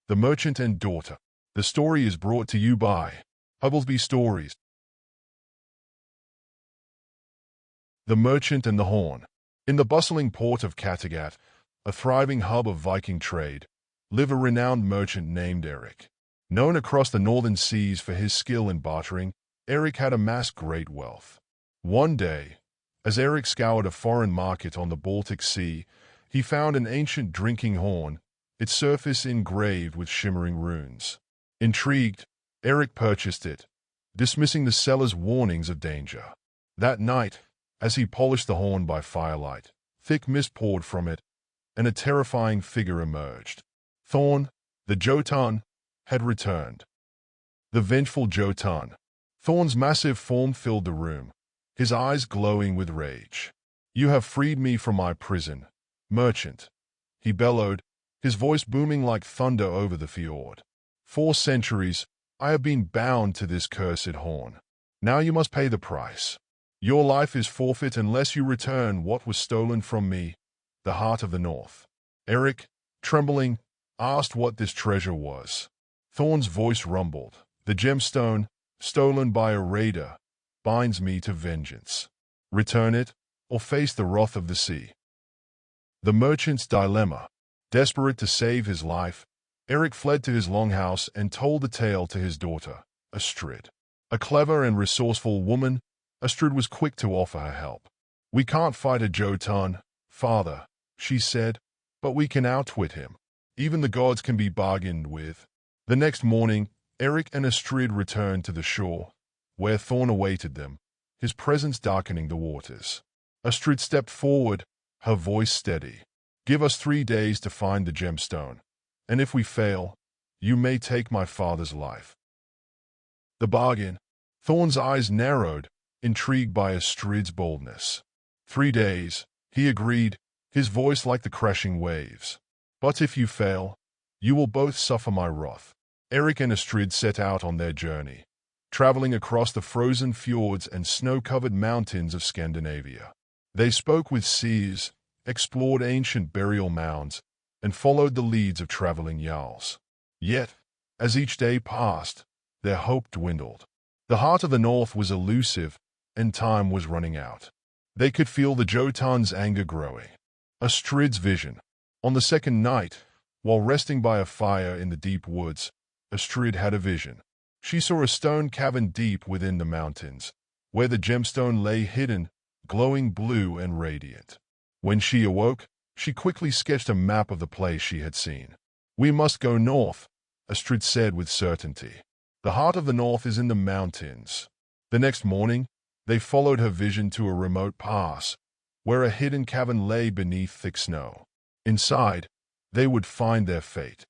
The Merchant and Daughter. The story is brought to you by Hubblesby Stories. The Merchant and the Horn. In the bustling port of Kattegat, a thriving hub of Viking trade, lived a renowned merchant named Eric. Known across the northern seas for his skill in bartering, Eric had amassed great wealth. One day, as Eric scoured a foreign market on the Baltic Sea, he found an ancient drinking horn, its surface engraved with shimmering runes. Intrigued, Eric purchased it, dismissing the seller's warnings of danger. That night, as he polished the horn by firelight, thick mist poured from it, and a terrifying figure emerged. Thorn, the Jotun, had returned. The vengeful Jotun. Thorn's massive form filled the room, his eyes glowing with rage. "You have freed me from my prison, merchant," he bellowed, his voice booming like thunder over the fjord. "For centuries, I have been bound to this cursed horn. Now you must pay the price. Your life is forfeit unless you return what was stolen from me, the Heart of the North." Eric, trembling, asked what this treasure was. Thorn's voice rumbled. "The gemstone, stolen by a raider, binds me to vengeance. Return it, or face the wrath of the sea." The merchant's dilemma. Desperate to save his life, Eric fled to his longhouse and told the tale to his daughter, Astrid. A clever and resourceful woman, Astrid was quick to offer her help. "We can't fight a Jotun, father," she said, "but we can outwit him. Even the gods can be bargained with." The next morning, Eric and Astrid returned to the shore, where Thorn awaited them, his presence darkening the waters. Astrid stepped forward, her voice steady. "Give us 3 days to find the gemstone, and if we fail, you may take my father's life." The bargain. Thorn's eyes narrowed, intrigued by Astrid's boldness. 3 days, he agreed, his voice like the crashing waves. "But if you fail, you will both suffer my wrath." Eric and Astrid set out on their journey, traveling across the frozen fjords and snow-covered mountains of Scandinavia. They spoke with seers, explored ancient burial mounds, and followed the leads of traveling jarls. Yet, as each day passed, their hope dwindled. The Heart of the North was elusive, and time was running out. They could feel the Jotun's anger growing. Astrid's vision. On the second night, while resting by a fire in the deep woods, Astrid had a vision. She saw a stone cavern deep within the mountains, where the gemstone lay hidden, glowing blue and radiant. When she awoke, she quickly sketched a map of the place she had seen. "We must go north," Astrid said with certainty. "The Heart of the North is in the mountains." The next morning, they followed her vision to a remote pass, where a hidden cavern lay beneath thick snow. Inside, they would find their fate.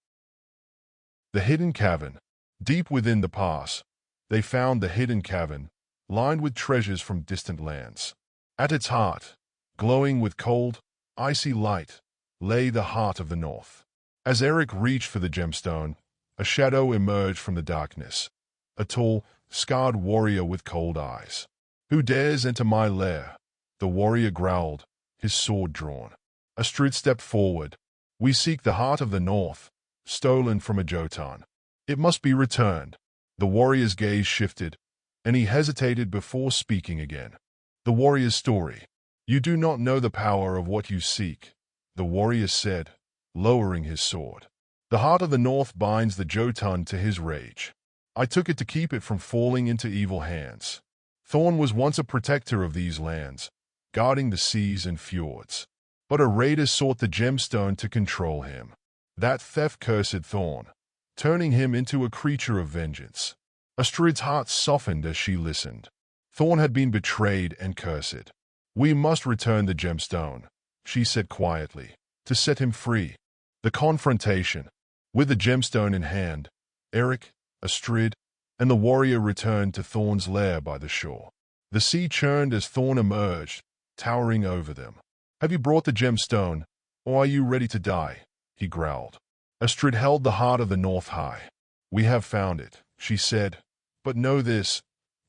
The hidden cavern. Deep within the pass, they found the hidden cavern, lined with treasures from distant lands. At its heart, glowing with cold, icy light, lay the Heart of the North. As Eric reached for the gemstone, a shadow emerged from the darkness, a tall, scarred warrior with cold eyes. "Who dares enter my lair?" the warrior growled, his sword drawn. Astrid stepped forward. "We seek the Heart of the North, stolen from a Jotun. It must be returned." The warrior's gaze shifted, and he hesitated before speaking again. The warrior's story. "You do not know the power of what you seek," the warrior said, lowering his sword. "The Heart of the North binds the Jotun to his rage. I took it to keep it from falling into evil hands. Thorn was once a protector of these lands, guarding the seas and fjords. But a raider sought the gemstone to control him. That theft cursed Thorn, turning him into a creature of vengeance." Astrid's heart softened as she listened. Thorn had been betrayed and cursed. "We must return the gemstone," she said quietly, "to set him free." The confrontation. With the gemstone in hand, Eric, Astrid, and the warrior returned to Thorn's lair by the shore. The sea churned as Thorn emerged, towering over them. "Have you brought the gemstone, or are you ready to die?" he growled. Astrid held the Heart of the North high. "We have found it," she said, "but know this,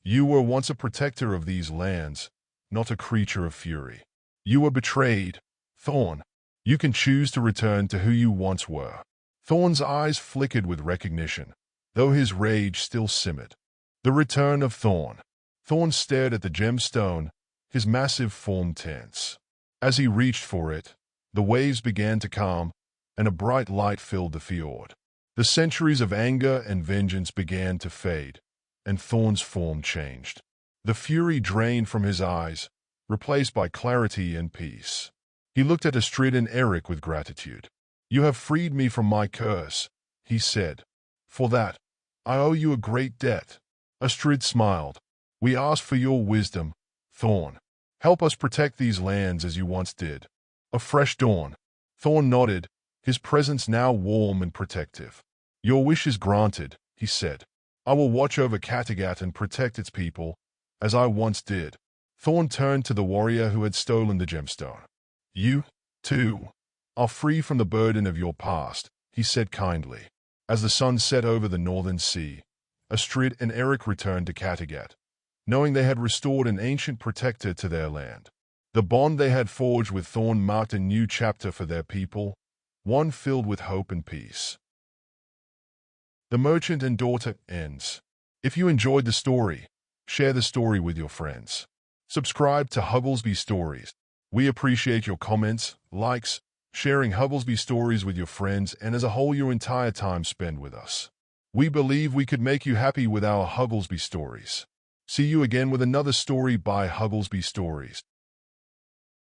you were once a protector of these lands, not a creature of fury. You were betrayed, Thorn. You can choose to return to who you once were." Thorn's eyes flickered with recognition, though his rage still simmered. The return of Thorn. Thorn stared at the gemstone, his massive form tense. As he reached for it, the waves began to calm, and a bright light filled the fjord. The centuries of anger and vengeance began to fade, and Thorn's form changed. The fury drained from his eyes, replaced by clarity and peace. He looked at Astrid and Eric with gratitude. "You have freed me from my curse," he said. "For that, I owe you a great debt." Astrid smiled. "We ask for your wisdom, Thorn. Help us protect these lands as you once did." A fresh dawn. Thorn nodded, his presence now warm and protective. "Your wish is granted," he said. "I will watch over Kattegat and protect its people, as I once did." Thorn turned to the warrior who had stolen the gemstone. "You, too, are free from the burden of your past," he said kindly. As the sun set over the northern sea, Astrid and Eric returned to Kattegat, knowing they had restored an ancient protector to their land. The bond they had forged with Thorn marked a new chapter for their people, one filled with hope and peace. The Merchant and Daughter ends. If you enjoyed the story, share the story with your friends. Subscribe to Hugglesby Stories. We appreciate your comments, likes, sharing Hugglesby Stories with your friends, and as a whole your entire time spent with us. We believe we could make you happy with our Hugglesby Stories. See you again with another story by Hugglesby Stories.